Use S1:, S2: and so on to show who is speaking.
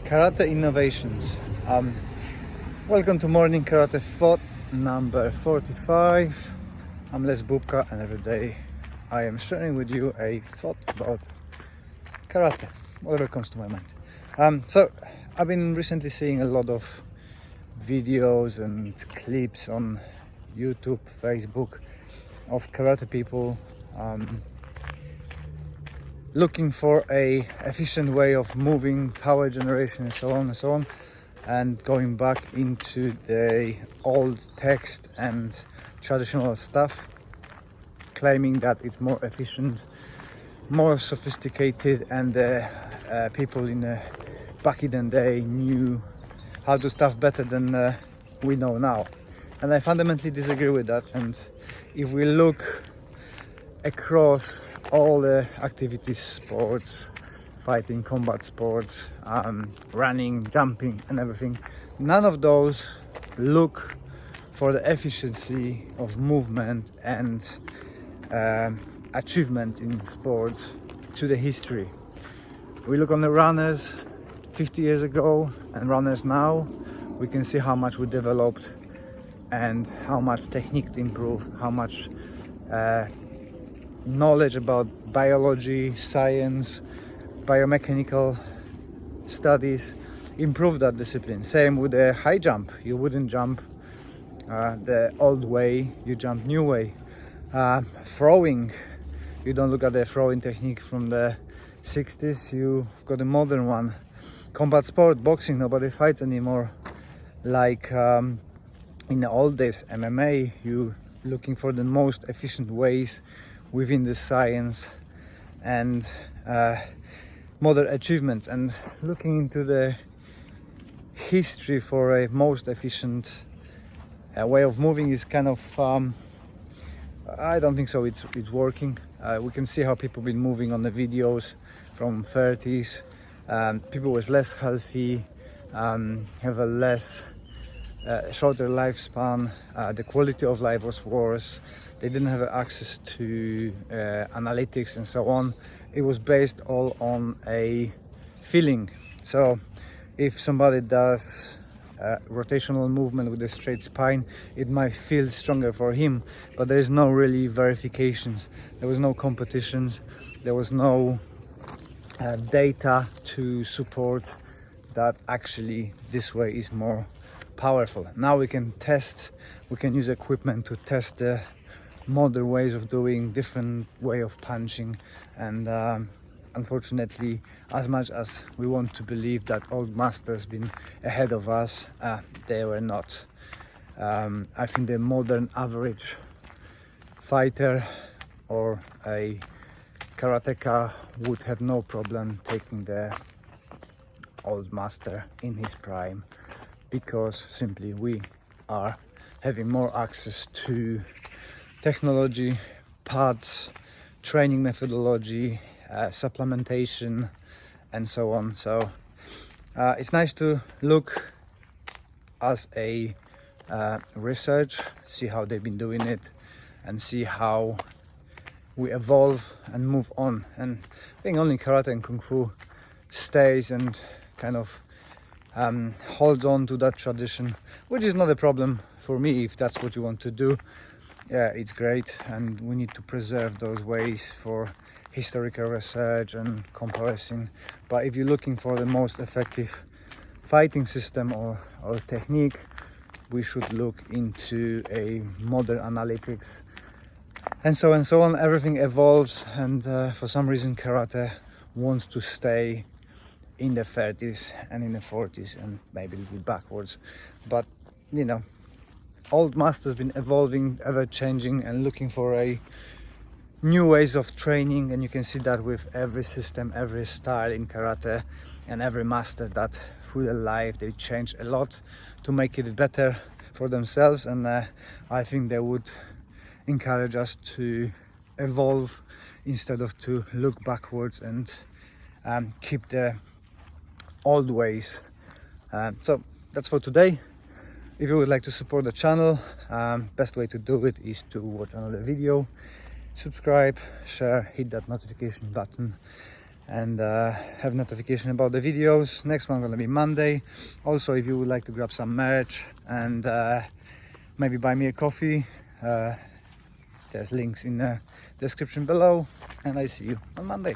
S1: Karate Innovations. Welcome to Morning Karate thought number 45. I'm Les Bubka, and every day I am sharing with you a thought about karate, whatever comes to my mind. So I've been recently seeing a lot of videos and clips on YouTube, Facebook of karate people looking for a efficient way of moving, power generation, and so on, and going back into the old text and traditional stuff, claiming that it's more efficient, more sophisticated, and people in back in the day knew how to stuff better than we know now. And I fundamentally disagree with that. And if we look across all the activities, sports, fighting, combat sports, running, jumping and everything, none of those look for the efficiency of movement and achievement in sports to the history. We look on the runners 50 years ago and runners now, we can see how much we developed and how much technique improved, how much knowledge about biology, science, biomechanical studies improved that discipline. Same with the high jump. You wouldn't jump the old way, you jump new way. Throwing, you don't look at the throwing technique from the 60s, you got a modern one. Combat sport, boxing, nobody fights anymore. Like in the old days, MMA, you looking for the most efficient ways within the science and modern achievements, and looking into the history for a most efficient way of moving is kind of I don't think so it's working. We can see how people been moving on the videos from 30s. People was less healthy, have a less shorter lifespan, the quality of life was worse, they didn't have access to analytics and so on. It was based all on a feeling. So if somebody does rotational movement with a straight spine, it might feel stronger for him, but there is no really verifications, there was no competitions, there was no data to support that actually this way is more powerful. Now we can test, we can use equipment to test the modern ways of doing, different way of punching, and unfortunately, as much as we want to believe that old masters been ahead of us, they were not. I think the modern average fighter or a karateka would have no problem taking the old master in his prime, because simply we are having more access to technology, pads, training methodology, supplementation and so on. So it's nice to look as a research, see how they've been doing it and see how we evolve and move on. And I think only karate and kung fu stays and kind of holds on to that tradition, which is not a problem for me. If that's what you want to do, yeah, it's great, and we need to preserve those ways for historical research and comparison. But if you're looking for the most effective fighting system or technique, we should look into a modern analytics and so on. Everything evolves, and for some reason karate wants to stay in the 30s and in the 40s and maybe a little bit backwards. But you know, old masters been evolving, ever changing, and looking for a new ways of training. And you can see that with every system, every style in karate, and every master that through their life they change a lot to make it better for themselves. And I think they would encourage us to evolve instead of to look backwards and keep the old ways. So that's for today. If you would like to support the channel, best way to do it is to watch another video, subscribe, share, hit that notification button, and have notification about the videos. Next one gonna be Monday. Also, if you would like to grab some merch and maybe buy me a coffee, there's links in the description below, and I see you on Monday.